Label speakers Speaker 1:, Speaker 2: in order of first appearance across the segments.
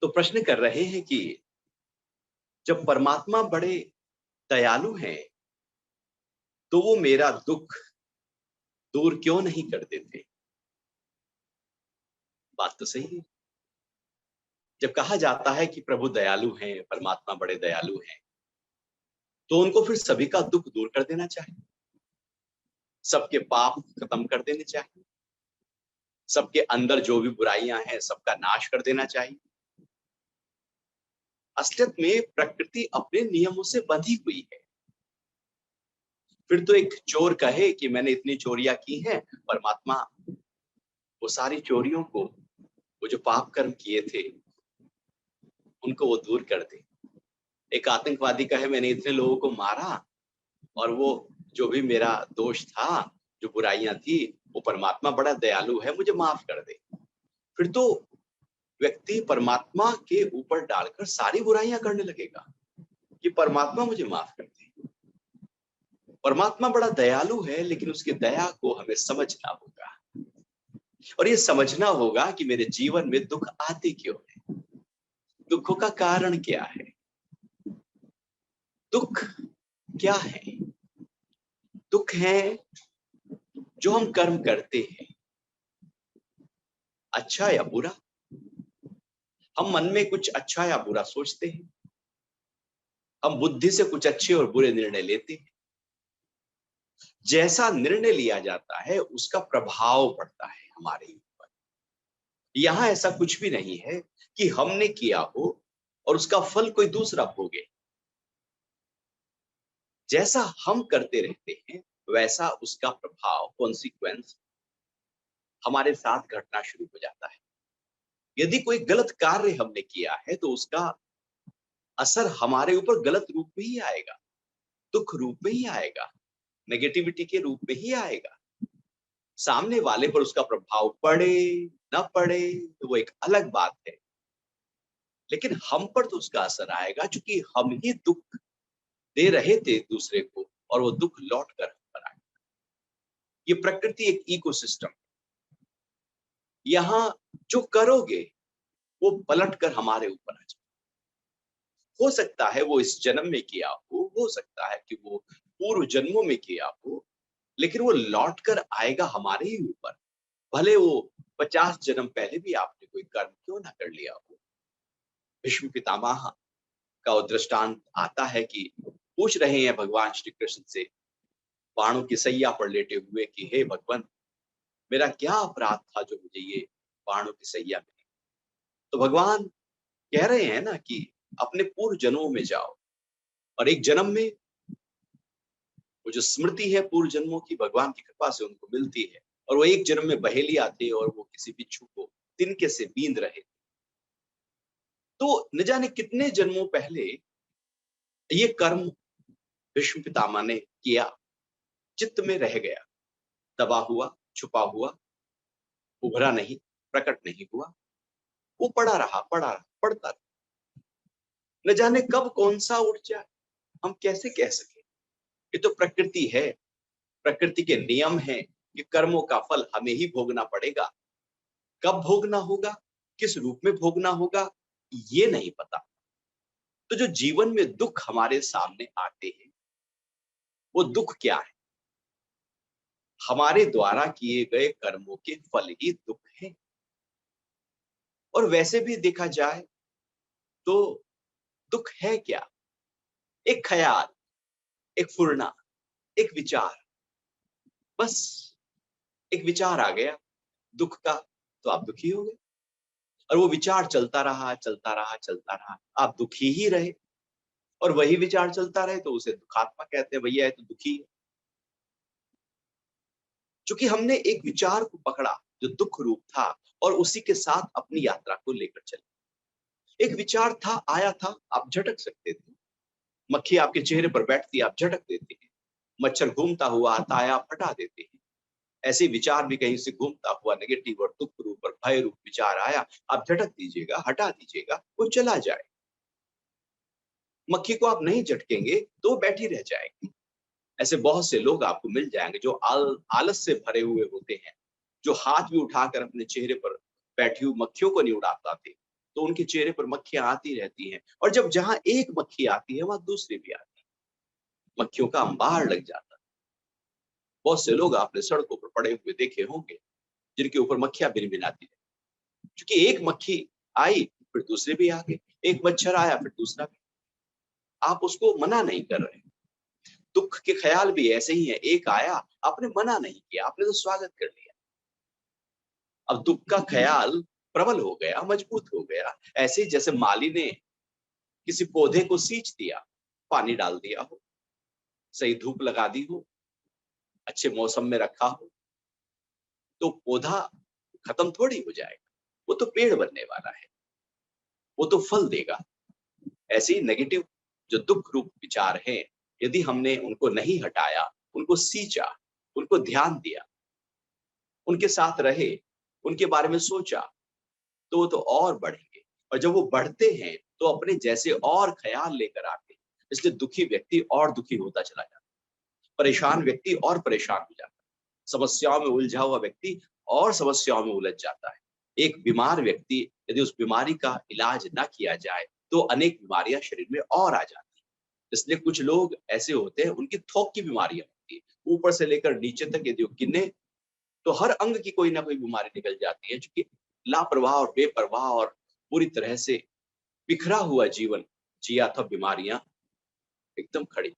Speaker 1: तो प्रश्न कर रहे हैं कि जब परमात्मा बड़े दयालु हैं तो वो मेरा दुख दूर क्यों नहीं कर देते? बात तो सही है। जब कहा जाता है कि प्रभु दयालु हैं, परमात्मा बड़े दयालु हैं, तो उनको फिर सभी का दुख दूर कर देना चाहिए, सबके पाप खत्म कर देने चाहिए, सबके अंदर जो भी बुराइयां हैं सबका नाश कर देना चाहिए। असलियत में प्रकृति अपने नियमों से बंधी हुई है। फिर तो एक चोर कहे कि मैंने इतनी चोरियां की हैं, परमात्मा वो सारी चोरियों को, वो जो पाप कर्म किए थे उनको वो दूर कर दे। एक आतंकवादी कहे मैंने इतने लोगों को मारा और वो जो भी मेरा दोष था, जो बुराइयां थी, वो परमात्मा बड़ा दयालु है, मुझे माफ कर दे। फिर तो व्यक्ति परमात्मा के ऊपर डालकर सारी बुराइयां करने लगेगा कि परमात्मा मुझे माफ कर दे। परमात्मा बड़ा दयालु है, लेकिन उसकी दया को हमें समझना होगा और ये समझना होगा कि मेरे जीवन में दुख आते क्यों है, दुखों का कारण क्या है, दुख क्या है। दुख है जो हम कर्म करते हैं, अच्छा या बुरा। हम मन में कुछ अच्छा या बुरा सोचते हैं, हम बुद्धि से कुछ अच्छे और बुरे निर्णय लेते हैं। जैसा निर्णय लिया जाता है उसका प्रभाव पड़ता है हमारे ऊपर। यहां ऐसा कुछ भी नहीं है कि हमने किया हो और उसका फल कोई दूसरा भोगे। जैसा हम करते रहते हैं वैसा उसका प्रभाव, कॉन्सिक्वेंस हमारे साथ घटना शुरू हो जाता है। यदि कोई गलत कार्य हमने किया है तो उसका असर हमारे ऊपर गलत रूप में ही आएगा, दुख रूप में ही आएगा, नेगेटिविटी के रूप में ही आएगा। सामने वाले पर उसका प्रभाव पड़े न पड़े तो वो एक अलग बात है, लेकिन हम पर तो उसका असर आएगा, क्योंकि हम ही दुख दे रहे थे दूसरे को और वो दुख लौट कर हम पर आएगा। ये प्रकृति एक इकोसिस्टम, यहाँ जो करोगे वो पलट कर हमारे ऊपर आ जाए। हो सकता है वो इस जन्म में किया हो सकता है कि वो पूर्व जन्मों में किया हो, लेकिन वो लौट कर आएगा हमारे ही ऊपर। भले वो 50 जन्म पहले भी आपने कोई कर्म क्यों ना कर लिया हो। भीष्म पितामह का वो दृष्टांत आता है कि पूछ रहे हैं भगवान श्री कृष्ण से, बाणों की सैया पर लेटे हुए, कि हे भगवान, मेरा क्या अपराध था जो मुझे ये बाणों की सैया मिली। तो भगवान कह रहे हैं ना कि अपने पूर्व जन्मों में जाओ, और एक जन्म में वो जो स्मृति है पूर्व जन्मों की, भगवान की कृपा से उनको मिलती है, और वो एक जन्म में बहेलिया थे और वो किसी बिच्छू को तिनके से बींध रहे थे। तो न जाने कितने जन्मों पहले ये कर्म भीष्म पितामह ने किया, चित्त में रह गया, दबा हुआ, छुपा हुआ, उभरा नहीं, प्रकट नहीं हुआ, वो पड़ा रहा, पड़ता रहा। न जाने कब कौन सा उठ जाए, हम कैसे कह सके। ये तो प्रकृति है, प्रकृति के नियम है कि कर्मों का फल हमें ही भोगना पड़ेगा। कब भोगना होगा, किस रूप में भोगना होगा, ये नहीं पता। तो जो जीवन में दुख हमारे सामने आते हैं, वो दुख क्या है? हमारे द्वारा किए गए कर्मों के फल ही दुख है। और वैसे भी देखा जाए तो दुख है क्या? एक ख्याल, एक फुरना, एक विचार, बस एक विचार आ गया दुख का, तो आप दुखी हो गए। और वो विचार चलता रहा, चलता रहा, चलता रहा, आप दुखी ही रहे। और वही विचार चलता रहे तो उसे दुखात्मा कहते हैं, भैया है तो दुखी है। क्योंकि हमने एक विचार को पकड़ा जो दुख रूप था और उसी के साथ अपनी यात्रा को लेकर चले। एक विचार था, आया था, आप झटक सकते थे। मक्खी आपके चेहरे पर बैठती, आप झटक देते हैं। मच्छर घूमता हुआ आता है, आप हटा देते हैं। ऐसे विचार भी कहीं से घूमता हुआ नेगेटिव और दुख रूप और भय रूप विचार आया, आप झटक दीजिएगा, हटा दीजिएगा, वो चला जाए। मक्खी को आप नहीं झटकेंगे तो वो बैठी रह जाएगी। ऐसे बहुत से लोग आपको मिल जाएंगे जो आलस से भरे हुए होते हैं, जो हाथ भी उठाकर अपने चेहरे पर बैठी हुई मक्खियों को नहीं उड़ाते थे, तो उनके चेहरे पर मक्खियां आती रहती हैं, और जब जहां एक मक्खी आती है वहां दूसरी भी आती है, मक्खियों का अंबार लग जाता है। बहुत से लोग आपने सड़कों पर पड़े हुए देखे होंगे जिनके ऊपर मक्खियां भिनभिनाती है, क्योंकि एक मक्खी आई फिर दूसरे भी आ गए, एक मच्छर आया फिर दूसरा भी। आप उसको मना नहीं कर रहे। दुख के ख्याल भी ऐसे ही है, एक आया, आपने मना नहीं किया, आपने तो स्वागत कर लिया। अब दुख का ख्याल प्रबल हो गया, मजबूत हो गया, ऐसे ही जैसे माली ने किसी पौधे को सींच दिया, पानी डाल दिया हो, सही धूप लगा दी हो, अच्छे मौसम में रखा हो, तो पौधा खत्म थोड़ी हो जाएगा, वो तो पेड़ बनने वाला है, वो तो फल देगा। ऐसे ही नेगेटिव जो दुख रूप विचार हैं, यदि हमने उनको नहीं हटाया, उनको सींचा, उनको ध्यान दिया, उनके साथ रहे, उनके बारे में सोचा, तो वो तो और बढ़ेंगे। और जब वो बढ़ते हैं तो अपने जैसे और ख्याल लेकर आते हैं। इसलिए दुखी व्यक्ति और दुखी होता चला जाता है, परेशान व्यक्ति और परेशान हो जाता है, समस्याओं में उलझा हुआ व्यक्ति और समस्याओं में उलझ जाता है। एक बीमार व्यक्ति, यदि उस बीमारी का इलाज ना किया जाए तो अनेक बीमारियां शरीर में और आ जाती हैं। इसलिए कुछ लोग ऐसे होते हैं, उनकी थोक की बीमारियां होती है, ऊपर से लेकर नीचे तक यदि वो गिने तो हर अंग की कोई ना कोई बीमारी निकल जाती है, क्योंकि लापरवाह और बेपरवाह और पूरी तरह से बिखरा हुआ जीवन जिया था, बीमारियां एकदम खड़ी।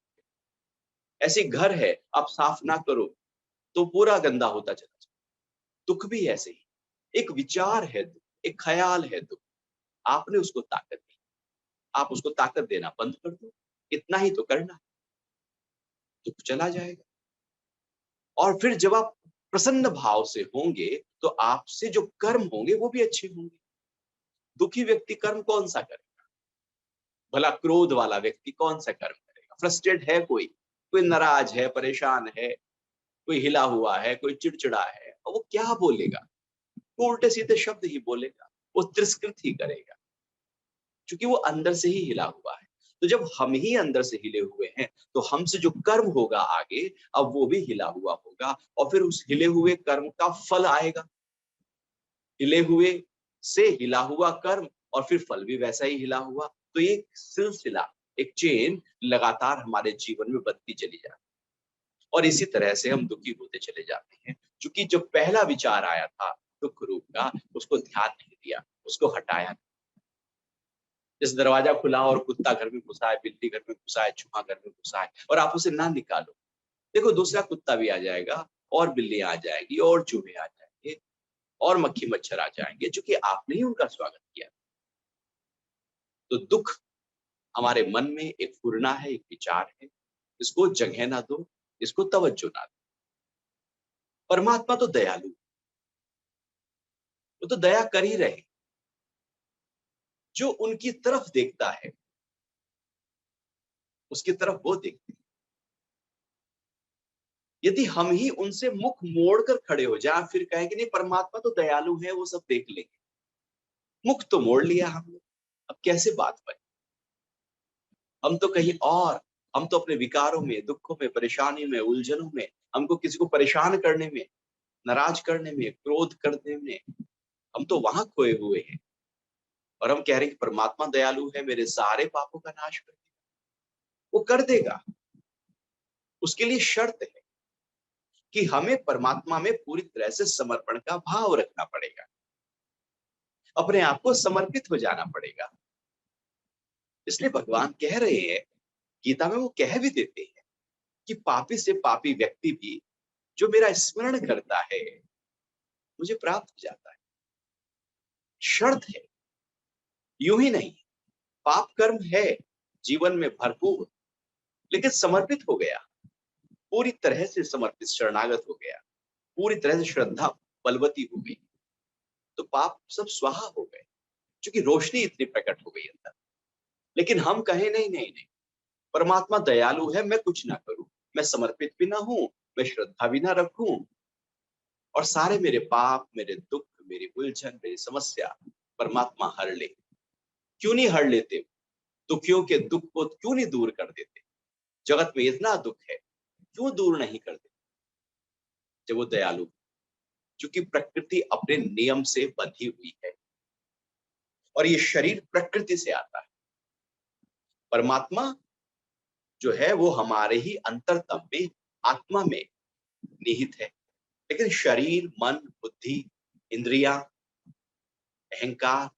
Speaker 1: ऐसे घर है, आप साफ ना करो तो पूरा गंदा होता चला जाए। दुख भी ऐसे ही, एक विचार है दुख, एक ख्याल है दुख, आपने उसको ताकत दी, आप उसको ताकत देना बंद कर दो, इतना ही तो करना है, दुख चला जाएगा। और फिर जब आप प्रसन्न भाव से होंगे तो आपसे जो कर्म होंगे वो भी अच्छे होंगे। दुखी व्यक्ति कर्म कौन सा करे? भला क्रोध वाला व्यक्ति कौन सा कर्म करेगा? फ्रस्ट्रेट है कोई, कोई नाराज है, परेशान है, कोई हिला हुआ है, कोई चिड़चिड़ा है, और वो क्या बोलेगा? वो उल्टे सीधे शब्द ही बोलेगा, वो तिरस्कृत ही करेगा, क्योंकि वो अंदर से ही हिला हुआ है। तो जब हम ही अंदर से हिले हुए हैं तो हमसे जो कर्म होगा आगे, अब वो भी हिला हुआ होगा, और फिर उस हिले हुए कर्म का फल आएगा। हिले हुए से हिला हुआ कर्म, और फिर फल भी वैसा ही हिला हुआ। तो ये एक सिलसिला, एक चेन लगातार हमारे जीवन में बनती चली जाती है, और इसी तरह से हम दुखी होते चले जाते हैं, क्योंकि जो पहला विचार आया था दुख रूप का, उसको ध्यान नहीं दिया, उसको हटाया नहीं। जैसे दरवाजा खुला और कुत्ता घर में घुसा है, बिल्ली घर में घुसा है, चूहा घर में घुसा है, और आप उसे ना निकालो, देखो दूसरा कुत्ता भी आ जाएगा, और बिल्लियां आ जाएगी, और चूहे आ जाएंगे, और मक्खी मच्छर आ जाएंगे, क्योंकि आपने ही उनका स्वागत किया। तो दुख हमारे मन में एक फुरना है, एक विचार है, इसको जगह ना दो, इसको तवज्जो ना दो। परमात्मा तो दयालु, वो तो दया कर ही रहे। जो उनकी तरफ देखता है उसकी तरफ वो देखते हैं। यदि हम ही उनसे मुख मोड़कर खड़े हो जाए, फिर कहें कि नहीं परमात्मा तो दयालु है, वो सब देख लेंगे, मुख तो मोड़ लिया हमने, अब कैसे बात बने? हम तो कहीं और, हम तो अपने विकारों में, दुखों में, परेशानी में, उलझनों में, हमको किसी को परेशान करने में, नाराज करने में, क्रोध करने में, हम तो वहां खोए हुए हैं। और हम कह रहे हैं कि परमात्मा दयालु है, मेरे सारे पापों का नाश कर देगा। वो कर देगा, उसके लिए शर्त है कि हमें परमात्मा में पूरी तरह से समर्पण का भाव रखना पड़ेगा, अपने आप को समर्पित हो जाना पड़ेगा। इसलिए भगवान कह रहे हैं, गीता में वो कह भी देते हैं कि पापी से पापी व्यक्ति भी जो मेरा स्मरण करता है मुझे प्राप्त हो जाता है। शर्त है, यूं ही नहीं। पाप कर्म है जीवन में भरपूर, लेकिन समर्पित हो गया, पूरी तरह से समर्पित, शरणागत हो गया, पूरी तरह से श्रद्धा बलवती हो गई, तो पाप सब स्वाहा हो गए, क्योंकि रोशनी इतनी प्रकट हो गई अंदर। लेकिन हम कहें नहीं नहीं नहीं, परमात्मा दयालु है, मैं कुछ ना करूं, मैं समर्पित भी ना हूं, मैं श्रद्धा भी ना रखूं, और सारे मेरे पाप, मेरे दुख, मेरी उलझन, मेरी समस्या परमात्मा हर ले। क्यों नहीं हर लेते? दुखियों के दुख को क्यों नहीं दूर कर देते? जगत में इतना दुख है, क्यों दूर नहीं कर देते? जब वो दयालु, क्योंकि प्रकृति अपने नियम से बंधी हुई है। और ये शरीर प्रकृति से आता है। परमात्मा जो है वो हमारे ही अंतरतम में, आत्मा में निहित है। लेकिन शरीर, मन, बुद्धि, इंद्रियां, अहंकार,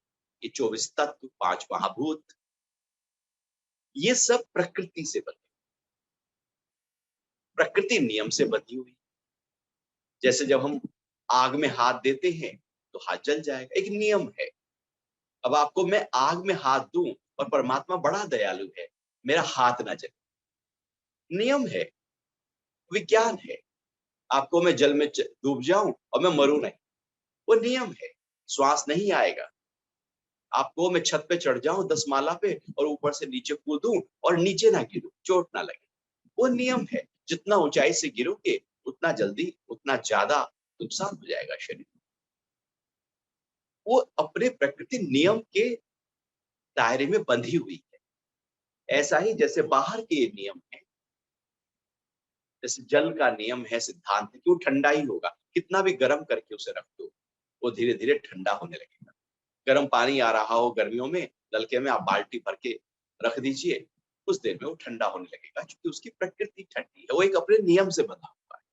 Speaker 1: ये 24 तत्व, 5 महाभूत, ये सब प्रकृति से बने, प्रकृति नियम से बनी हुई। जैसे जब हम आग में हाथ देते हैं तो हाथ जल जाएगा, एक नियम है। अब आपको मैं आग में हाथ दूं और परमात्मा बड़ा दयालु है, मेरा हाथ ना जले, नियम है, विज्ञान है। आपको मैं जल में डूब जाऊं और मैं मरूं नहीं, वो नियम है, श्वास नहीं आएगा। आपको मैं छत पे चढ़ जाऊं 10 माला पे और ऊपर से नीचे कूदूं और नीचे ना गिरूं, चोट ना लगे, वो नियम है। जितना ऊंचाई से गिरोगे उतना जल्दी, उतना ज्यादा नुकसान हो जाएगा शरीर। वो अपने प्रकृति नियम के दायरे में बंधी हुई है। ऐसा ही जैसे बाहर के ये नियम है, जैसे जल का नियम है, सिद्धांत है कि वो ठंडा ही होगा, कितना भी गर्म करके उसे रख दो वो धीरे धीरे ठंडा होने लगेगा। गर्म पानी आ रहा हो गर्मियों में, नलके में आप बाल्टी भर के रख दीजिए, कुछ देर में वो ठंडा होने लगेगा, क्योंकि उसकी प्रकृति ठंडी है, वो एक अपने नियम से बना हुआ है।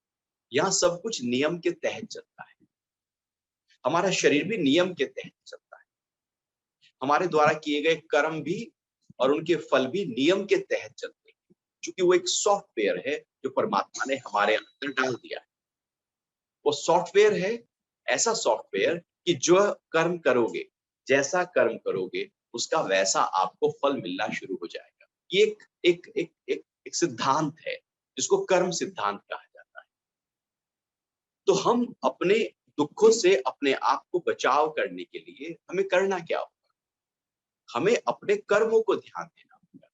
Speaker 1: यहाँ सब कुछ नियम के तहत चलता है। हमारा शरीर भी नियम के तहत चलता है। हमारे द्वारा किए गए कर्म भी और उनके फल भी नियम के तहत चलते हैं, क्योंकि वो एक सॉफ्टवेयर है जो परमात्मा ने हमारे अंदर डाल दिया है। वो सॉफ्टवेयर है, ऐसा सॉफ्टवेयर कि जो कर्म करोगे, जैसा कर्म करोगे, उसका वैसा आपको फल मिलना शुरू हो जाएगा। ये एक सिद्धांत है जिसको कर्म सिद्धांत कहा जाता है। तो हम अपने दुखों से अपने आप को बचाव करने के लिए हमें करना क्या होगा? हमें अपने कर्मों को ध्यान देना होगा।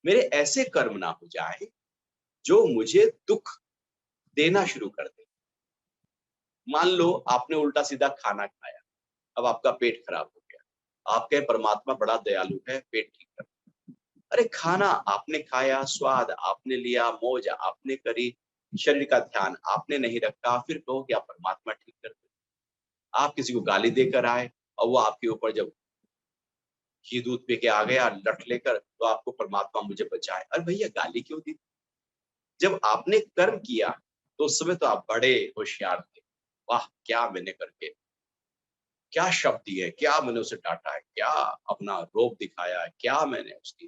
Speaker 1: मेरे ऐसे कर्म ना हो जाए जो मुझे दुख देना शुरू कर दे। मान लो आपने उल्टा सीधा खाना खाया, अब आपका पेट खराब हो गया। आप कहें परमात्मा बड़ा दयालु है, पेट ठीक कर। अरे खाना आपने खाया, स्वाद आपने लिया, मौज आपने करी, शरीर का ध्यान आपने नहीं रखा, फिर कहो क्या परमात्मा ठीक कर दे। आप किसी को गाली देकर आए और वो आपके ऊपर जब घी दूध पी के आ गया लठ लेकर, तो आपको परमात्मा मुझे बचाए। अरे भैया गाली क्यों दी? जब आपने कर्म किया तो उस समय तो आप बड़े होशियार थे। वाह क्या मैंने करके, क्या शब्द दिए, क्या मैंने उसे डांटा है, क्या अपना रोब दिखाया है, क्या मैंने उसकी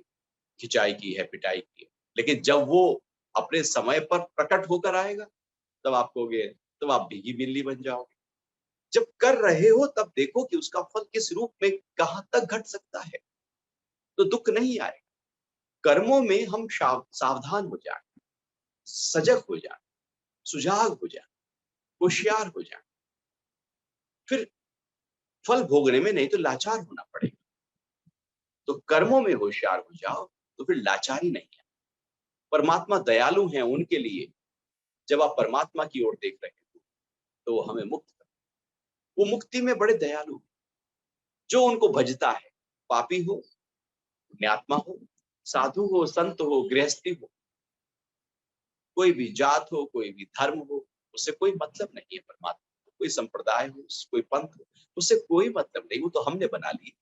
Speaker 1: खिंचाई की है, पिटाई की है। लेकिन जब वो अपने समय पर प्रकट होकर आएगा, तब आप कहोगे, तब आप भीगी बिल्ली बन जाओगे। जब कर रहे हो तब देखो कि उसका फल किस रूप में कहां तक घट सकता है, तो दुख नहीं आएगा। कर्मों में हम सावधान हो जाए, सजग हो जाए, सुजाग हो जाए, होशियार हो जाए, फिर फल भोगने में नहीं तो लाचार होना पड़ेगा। तो कर्मों में होशियार हो जाओ तो फिर लाचारी नहीं है। परमात्मा दयालु हैं उनके लिए, जब आप परमात्मा की ओर देख रहे हो तो वो हमें मुक्त कर, वो मुक्ति में बड़े दयालु। जो उनको भजता है, पापी हो, पुण्यात्मा हो, साधु हो, संत हो, गृहस्थी हो, कोई भी जात हो, कोई भी धर्म हो, उससे कोई मतलब नहीं है परमात्मा को। कोई संप्रदाय हो, कोई पंथ हो, उससे कोई मतलब नहीं, वो तो हमने बना ली।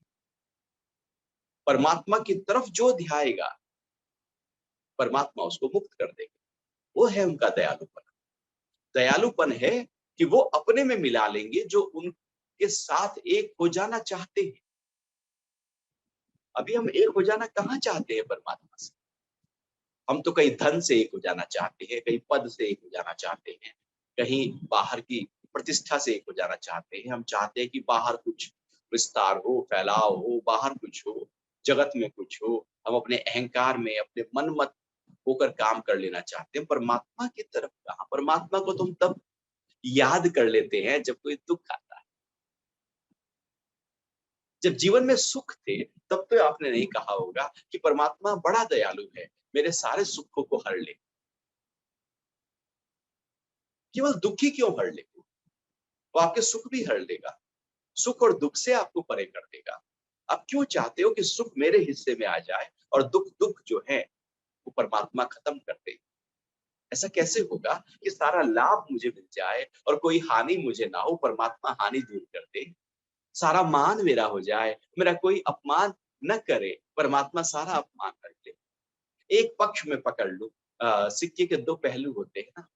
Speaker 1: परमात्मा की तरफ जो ध्याएगा परमात्मा उसको मुक्त कर देगा। वो है उनका दयालुपन। दयालुपन है कि वो अपने में मिला लेंगे जो उनके साथ एक हो जाना चाहते हैं। अभी हम एक हो जाना कहाँ चाहते हैं परमात्मा से? हम तो कहीं धन से एक हो जाना चाहते हैं, कहीं पद से एक हो जाना चाहते हैं, कहीं बाहर की प्रतिष्ठा से एक हो जाना चाहते हैं। हम चाहते हैं कि बाहर कुछ विस्तार हो, फैलाव हो, बाहर कुछ हो, जगत में कुछ हो। हम अपने अहंकार में, अपने मनमत होकर काम कर लेना चाहते हैं। परमात्मा की तरफ कहाँ? परमात्मा को तुम तब याद कर लेते हैं जब कोई दुख आता है। जब जीवन में सुख थे तब तो आपने नहीं कहा होगा कि परमात्मा बड़ा दयालु है, मेरे सारे सुखों को हर ले। केवल दुखी क्यों हर ले? वो आपके सुख भी हर लेगा, सुख और दुख से आपको परे कर देगा। आप क्यों चाहते हो कि सुख मेरे हिस्से में आ जाए और दुख दुख जो है वो परमात्मा खत्म कर दे? ऐसा कैसे होगा कि सारा लाभ मुझे मिल जाए और कोई हानि मुझे ना हो, परमात्मा हानि दूर कर दे? सारा मान मेरा हो जाए, मेरा कोई अपमान न करे, परमात्मा सारा अपमान कर ले। एक पक्ष में पकड़ लूं, सिक्के के दो पहलू होते हैं ना,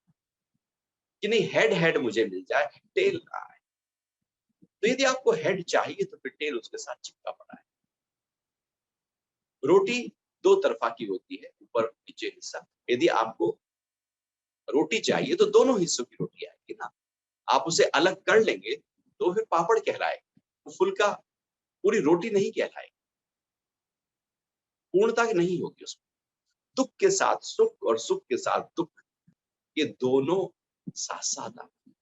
Speaker 1: कि नहीं हेड हेड मुझे मिल जाए, टेल ना आए। तो यदि आपको हेड चाहिए तो फिर टेल उसके साथ चिपका पड़ा है। रोटी दो तरफा की होती है, ऊपर नीचे हिस्सा। यदि आपको रोटी चाहिए तो दोनों हिस्सों की रोटी आएगी ना। आप उसे अलग कर लेंगे तो फिर पापड़ कहलाएगा, वो फुल्का पूरी रोटी नहीं कहलाएगी, पूर्णता नहीं होगी उसमें। दुख के साथ सुख और सुख के साथ दुख, ये दोनों साथ साथ आते हैं।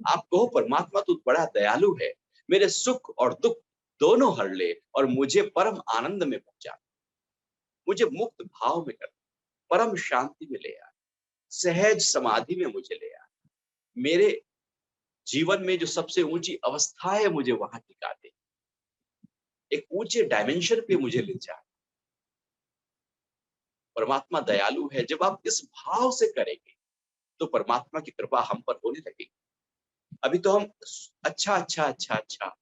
Speaker 1: आप कहो परमात्मा तो बड़ा दयालु है, मेरे सुख और दुख दोनों हर ले और मुझे परम आनंद में पहुंचा, मुझे मुक्त भाव में कर, परम शांति में ले आ, सहज समाधि में मुझे ले आ, मेरे जीवन में जो सबसे ऊंची अवस्था है मुझे वहां टिका दे, एक ऊंचे डायमेंशन पे मुझे ले जा। परमात्मा दयालु है। जब आप इस भाव से करेंगे तो परमात्मा की कृपा हम पर होने लगेगी। अभी तो हम अच्छा अच्छा अच्छा अच्छा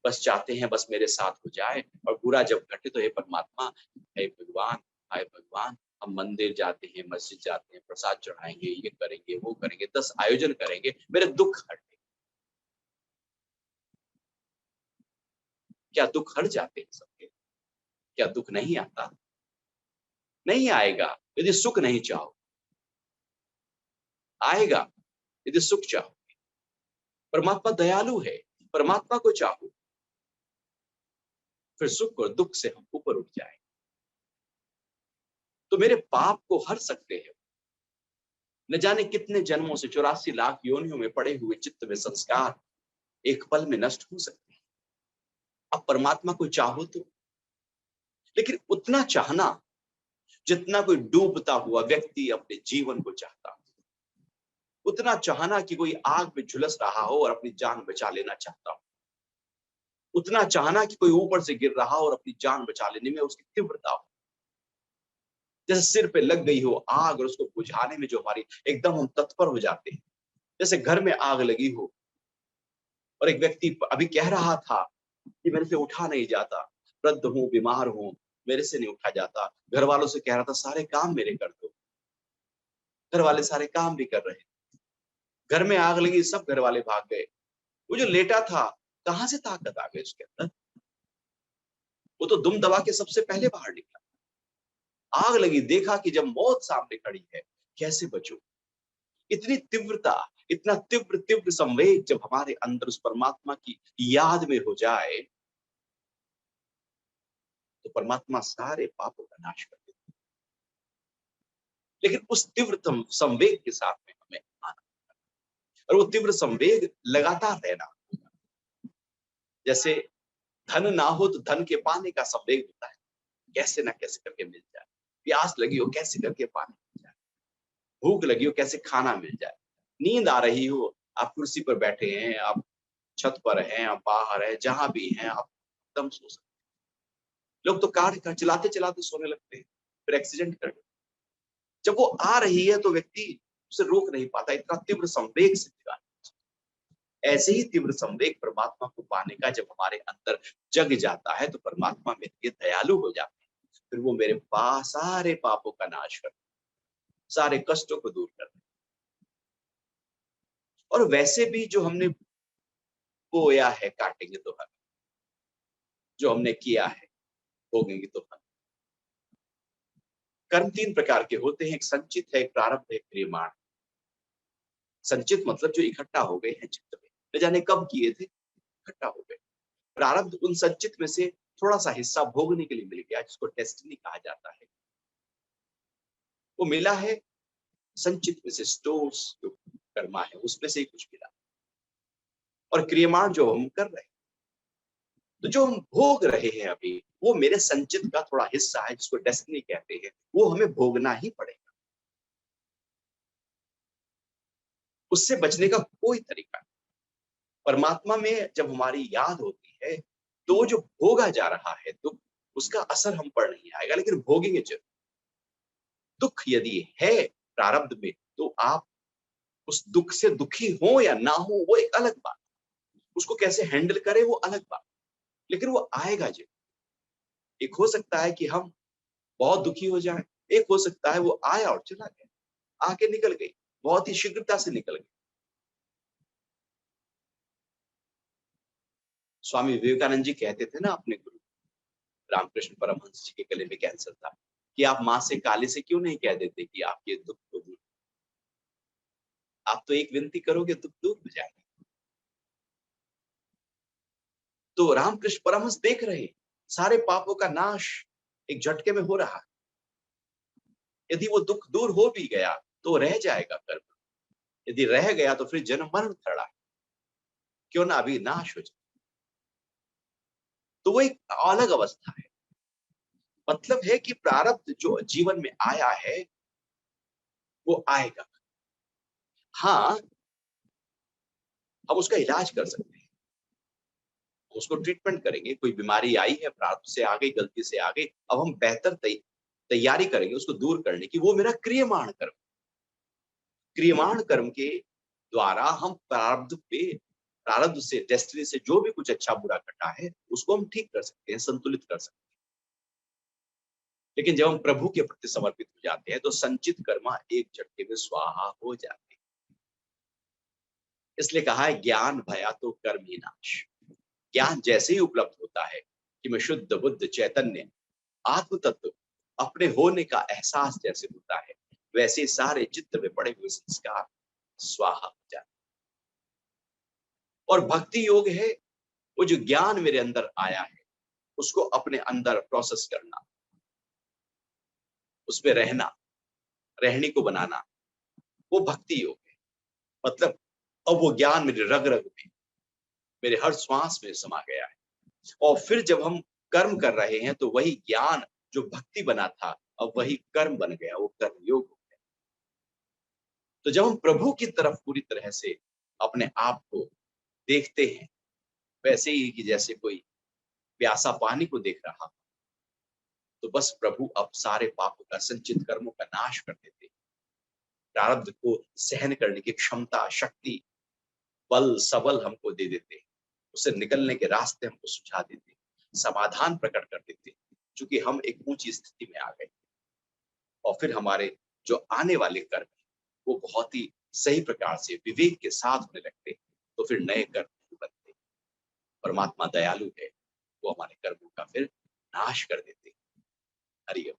Speaker 1: बस चाहते हैं, बस मेरे साथ हो जाए, और बुरा जब घटे तो हे परमात्मा, हे भगवान, हाय भगवान, हम मंदिर जाते हैं, मस्जिद जाते हैं, प्रसाद चढ़ाएंगे, ये करेंगे, वो करेंगे, 10 आयोजन करेंगे, मेरे दुख हटे। क्या दुख हट जाते हैं सबके? क्या दुख नहीं आता? नहीं आएगा यदि सुख नहीं चाहो, आएगा यदि सुख चाहो। परमात्मा दयालु है, परमात्मा को चाहो, फिर सुख और दुख से हम ऊपर उठ जाएंगे। तो मेरे पाप को हर सकते हैं। न जाने कितने जन्मों से 84 लाख योनियों में पड़े हुए चित्त में संस्कार एक पल में नष्ट हो सकते हैं। अब परमात्मा को चाहो तो, लेकिन उतना चाहना जितना कोई डूबता हुआ व्यक्ति अपने जीवन को चाहता हो, उतना चाहना कि कोई आग में झुलस रहा हो और अपनी जान बचा लेना चाहता हो, उतना चाहना कि कोई ऊपर से गिर रहा हो और अपनी जान बचा लेने में उसकी तीव्रता हो। जैसे सिर पे लग गई हो आग और उसको बुझाने में जो हमारी एकदम हम तत्पर हो जाते हैं। जैसे घर में आग लगी हो और एक व्यक्ति अभी कह रहा था कि मेरे से उठा नहीं जाता, वृद्ध हूँ, बीमार हूँ, मेरे से नहीं उठा जाता। घर वालों से कह रहा था सारे काम मेरे कर दो, घर वाले सारे काम भी कर रहे हैं। घर में आग लगी, सब घर वाले भाग गए। वो जो लेटा था, कहां से ताकत आ गई उसके अंदर? वो तो दुम दबा के सबसे पहले बाहर निकला। आग लगी, देखा कि जब मौत सामने खड़ी है, कैसे बचूं? इतनी तीव्रता, इतना तीव्र तीव्र संवेग जब हमारे अंदर उस परमात्मा की याद में हो जाए, तो परमात्मा सारे पापों का नाश कर देता है। लेकिन उस तीव्र संवेग के साथ में हमें आना, और वो तीव्र संवेग लगातार रहना। जैसे धन ना हो तो धन के पाने का संवेग होता है, कैसे ना कैसे करके मिल जाए। प्यास लगी हो, कैसे करके पानी मिल जाए। भूख लगी हो, कैसे खाना मिल जाए। नींद आ रही हो, आप कुर्सी पर बैठे हैं, आप छत पर हैं, आप बाहर हैं, जहां भी हैं, आप एकदम सो सकते हैं। लोग तो कार चलाते चलाते सोने लगते हैं, फिर एक्सीडेंट कर। जब वो आ रही है तो व्यक्ति उसे रोक नहीं पाता, इतना तीव्र संवेग से जुड़ा। ऐसे ही तीव्र संवेग परमात्मा को पाने का जब हमारे अंदर जग जाता है तो परमात्मा मेरे लिए दयालु हो जाते हैं। फिर वो मेरे पास सारे पापों का नाश कर, सारे कष्टों को दूर कर। और वैसे भी जो हमने बोया है काटेंगे तो हम, जो हमने किया है भोगेंगे तो हम। कर्म 3 प्रकार के होते हैं, एक संचित है, एक प्रारब्ध है, एक क्रियमाण। संचित मतलब जो इकट्ठा हो गए हैं चित्त में, न जाने कब किए थे, इकट्ठा हो गए। प्रारब्ध उन संचित में से थोड़ा सा हिस्सा भोगने के लिए मिल गया, जिसको डेस्टिनी कहा जाता है। वो मिला है संचित में से, स्टोर्स जो कर्मा है उसमें से ही कुछ मिला। और क्रियमाण जो हम कर रहे हैं, तो जो हम भोग रहे हैं अभी, वो मेरे संचित का थोड़ा हिस्सा है, जिसको डेस्टिनी कहते हैं। वो हमें भोगना ही पड़ेगा, उससे बचने का कोई तरीका नहीं। परमात्मा में जब हमारी याद होती है तो जो भोगा जा रहा है दुख, उसका असर हम पर नहीं आएगा, लेकिन भोगेंगे जरूर। दुख यदि है प्रारब्ध में, तो आप उस दुख से दुखी हो या ना हो वो एक अलग बात। उसको कैसे हैंडल करें वो अलग बात, लेकिन वो आएगा जी। एक हो सकता है कि हम बहुत दुखी हो जाएं, एक हो सकता है वो आया और चला गया, आके निकल गई, बहुत ही शीघ्रता से निकल गई। स्वामी विवेकानंद जी कहते थे ना अपने गुरु रामकृष्ण परमहंस जी के गले में कैंसर था कि आप माँ से काली से क्यों नहीं कह देते कि आप ये दुख को दूर, आप तो एक विनती करोगे दुख दूर हो जाएगा। तो रामकृष्ण परमहंस देख रहे सारे पापों का नाश एक झटके में हो रहा। यदि वो दुख दूर हो भी गया तो रह जाएगा कर्म, यदि रह गया तो फिर जन्म मरण खड़ा है, क्यों ना अभी नाश हो जाए। तो वो एक अलग अवस्था है। मतलब है कि प्रारब्ध जो जीवन में आया है वो आएगा। हाँ, हम उसका इलाज कर सकते हैं, उसको ट्रीटमेंट करेंगे। कोई बीमारी आई है, प्रारब्ध से आ गई, गलती से आ गई, अब हम बेहतर तैयारी करेंगे उसको दूर करने की। वो मेरा क्रियमाण कर्म, क्रियमाण कर्म के द्वारा हम प्रारब्ध से, डेस्टिनी से जो भी कुछ अच्छा बुरा घटा है उसको हम ठीक कर सकते हैं, संतुलित कर सकते हैं। लेकिन जब हम प्रभु के प्रति समर्पित हो जाते हैं तो संचित कर्मा एक झटके में स्वाहा हो जाते हैं। इसलिए कहा है ज्ञान भया तो कर्म ही नाश। ज्ञान जैसे ही उपलब्ध होता है कि मैं शुद्ध बुद्ध चैतन्य आत्म तत्व अपने होने का एहसास जैसे होता है, वैसे सारे चित्त में पड़े हुए संस्कार स्वाहा हो जाते। और भक्ति योग है वो जो ज्ञान मेरे अंदर आया है उसको अपने अंदर प्रोसेस करना, उसमें रहना, रहनी को बनाना, वो भक्ति योग है। मतलब अब वो ज्ञान मेरे रग रग में, मेरे हर श्वास में समा गया है। और फिर जब हम कर्म कर रहे हैं तो वही ज्ञान जो भक्ति बना था अब वही कर्म बन गया, वो कर्म योग हो गया। तो जब हम प्रभु की तरफ पूरी तरह से अपने आप को देखते हैं, वैसे ही कि जैसे कोई प्यासा पानी को देख रहा, तो बस प्रभु अब सारे पापों का, संचित कर्मों का नाश कर देते, प्रारब्ध को सहन करने की क्षमता, शक्ति, बल सबल हमको दे देते, उससे निकलने के रास्ते हमको सुझा देते, समाधान प्रकट कर देते, क्योंकि हम एक ऊंची स्थिति में आ गए। और फिर हमारे जो आने वाले कर्म हैं, वो बहुत ही सही प्रकार से विवेक के साथ होने लगते, तो फिर नए कर्म बनते। परमात्मा दयालु है, वो हमारे कर्मों का फिर नाश कर देते। हरि ओम।